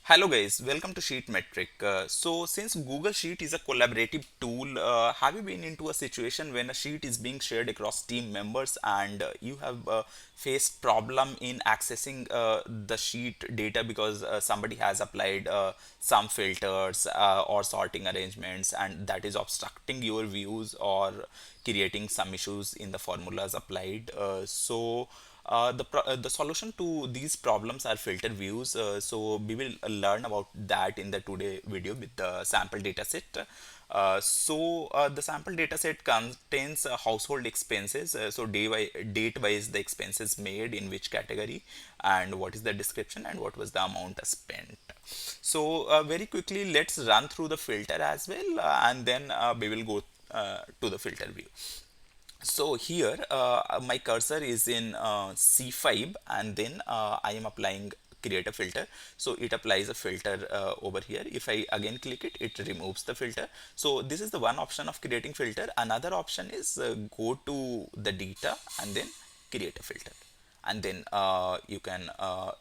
Hello guys, welcome to Sheet Metric. Since Google Sheet is a collaborative tool, have you been into a situation when a sheet is being shared across team members and you have faced problem in accessing the sheet data because somebody has applied some filters or sorting arrangements and that is obstructing your views or creating some issues in the formulas applied. The solution to these problems are filter views. So we will learn about that in the today video with the sample dataset. The sample dataset contains household expenses. Date wise the expenses made in which category and what is the description and what was the amount spent. Very quickly let's run through the filter as well and then we will go to the filter view. So here my cursor is in C5 and then I am applying create a filter. So it applies a filter over here. If I again click it, it removes the filter. So this is the one option of creating filter. Another option is go to the data and then create a filter, and then you can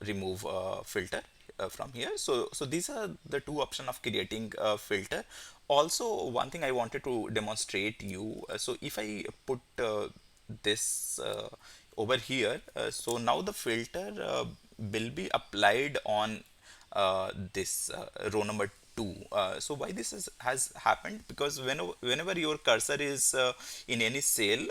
remove filter from here. So these are the two options of creating a filter. Also one thing I wanted to demonstrate you, so if I put this over here, so now the filter will be applied on this row number 2. So why this has happened, because whenever your cursor is in any cell,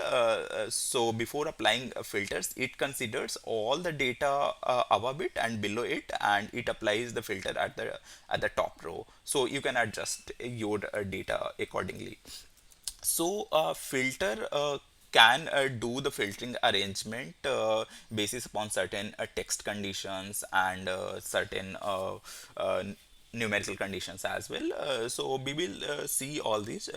so before applying filters it considers all the data above it and below it, and it applies the filter at the top row, so you can adjust your data accordingly. Filter can do the filtering arrangement basis upon certain text conditions and certain numerical conditions as well. We will see all these.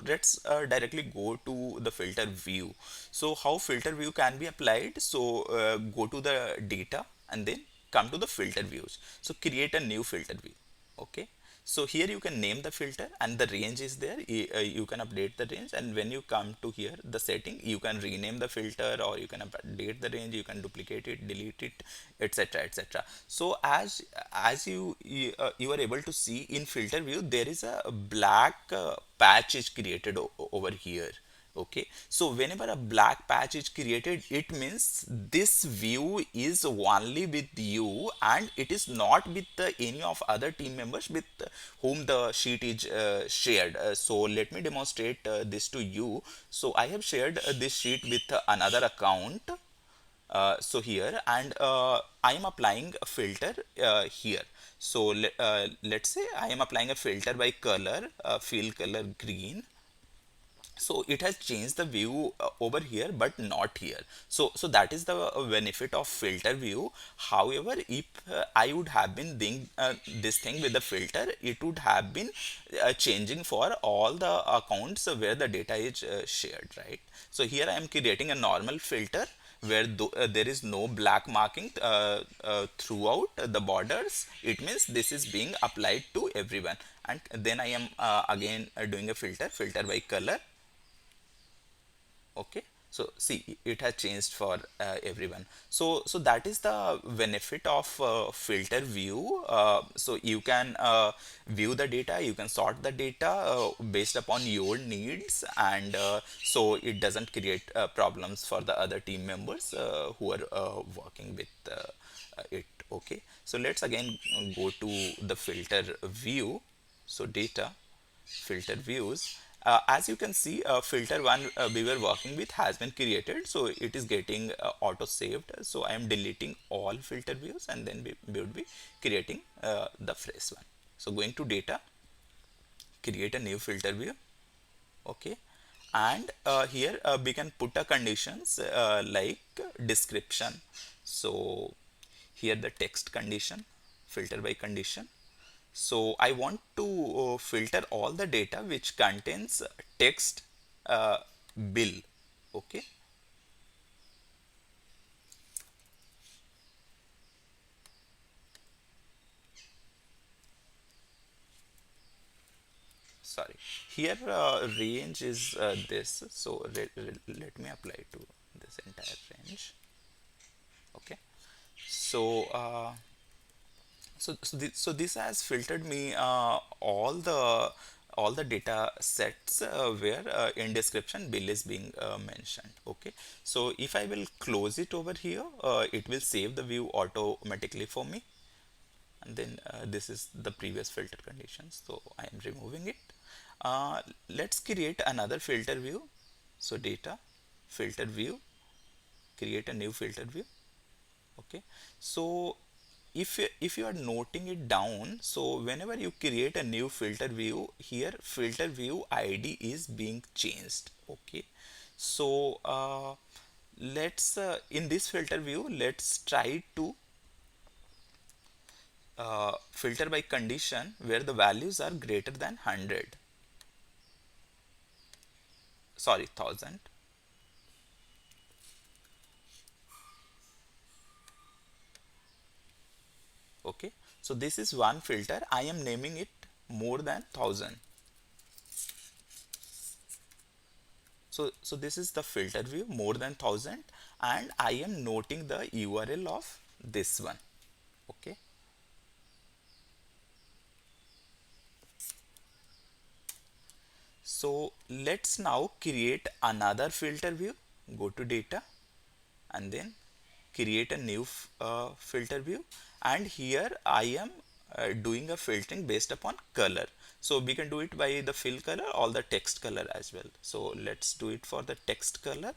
Let's directly go to the filter view. So how filter view can be applied? Go to the data and then come to the filter views. So create a new filter view. Okay, so here you can name the filter and the range is there. You can update the range, and when you come to here the setting, you can rename the filter or you can update the range, you can duplicate it, delete it, etc, etc. So as you are able to see in filter view, there is a black patch is created over here. Okay, so whenever a black patch is created, it means this view is only with you and it is not with any of other team members with whom the sheet is shared. So let me demonstrate this to you. So I have shared this sheet with another account. So here, and I am applying a filter here. Let's say I am applying a filter by color, fill color green. So it has changed the view over here but not here. So that is the benefit of filter view. However, if I would have been doing this thing with the filter, it would have been changing for all the accounts where the data is shared, right? So here I am creating a normal filter where there is no black marking throughout the borders. It means this is being applied to everyone, and then I am again doing a filter by color. Okay, so see, it has changed for everyone. So that is the benefit of filter view. So you can view the data, you can sort the data based upon your needs, and so it doesn't create problems for the other team members who are working with it. Okay, so let's again go to the filter view. So data, filter views. As you can see, filter one we were working with has been created, so it is getting auto saved. So I am deleting all filter views and then we would be creating the fresh one. So going to data, create a new filter view. Okay, and here we can put a conditions like description. So here the text condition, filter by condition. So I want to filter all the data which contains text uh, bill. Okay, sorry. Here range is this. So let me apply to this entire range. Okay, so So this has filtered me all the data sets where in description bill is being mentioned. Okay, so if I will close it over here, it will save the view automatically for me, and then this is the previous filter conditions, so I am removing it. Let's create another filter view. So data, filter view, create a new filter view. Okay, so if you are noting it down, so whenever you create a new filter view, here filter view id is being changed. Okay, so let's in this filter view, let's try to filter by condition where the values are greater than 100, sorry, 1000. Okay, so this is one filter, I am naming it more than 1000. So this is the filter view more than 1000, and I am noting the URL of this one. Okay, so let's now create another filter view. Go to data and then create a new filter view, and here I am doing a filtering based upon color. So we can do it by the fill color or the text color as well. So let's do it for the text color.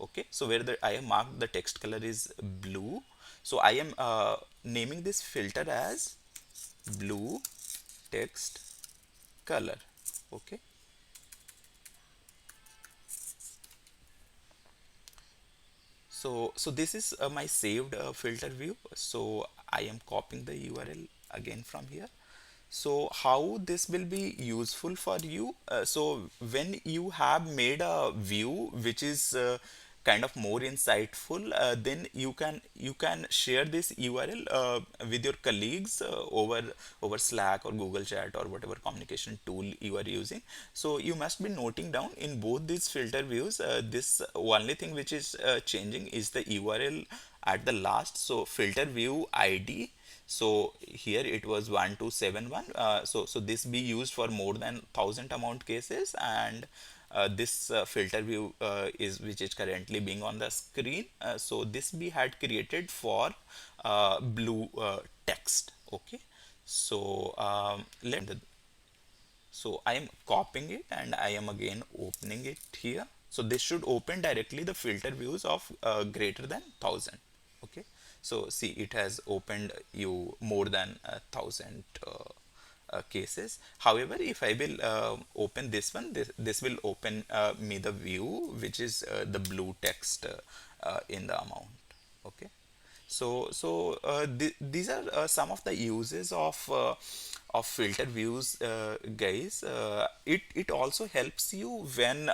Okay, so where the I have marked the text color is blue, so I am naming this filter as blue text color. Okay, so this is my saved filter view, so I am copying the URL again from here. So how this will be useful for you, so when you have made a view which is kind of more insightful, then you can share this URL with your colleagues over Slack or Google Chat or whatever communication tool you are using. So you must be noting down in both these filter views, this only thing which is changing is the URL at the last. So filter view ID, so here it was 1271, so this be used for more than 1000 amount cases, and this filter view is which is currently being on the screen, so this we had created for blue text. Okay, so let so I am copying it and I am again opening it here. So this should open directly the filter views of greater than 1000. Okay, so see, it has opened you more than 1000 cases. However, if I will open this one, this will open me the view which is the blue text in the amount. Okay, these are some of the uses of filter views, guys. It also helps you when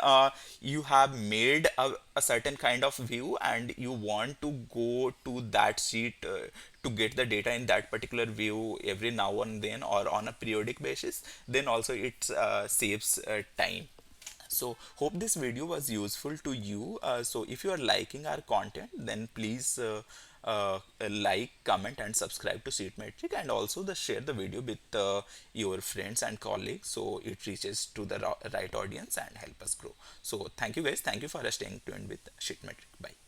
you have made a certain kind of view and you want to go to that sheet to get the data in that particular view every now and then or on a periodic basis. Then also it saves time. So hope this video was useful to you. So if you are liking our content, then please like, comment and subscribe to Seatmetric, and also share the video with your friends and colleagues so it reaches to the right audience and help us grow. So thank you guys. Thank you for staying tuned with Sheetmetric. Bye.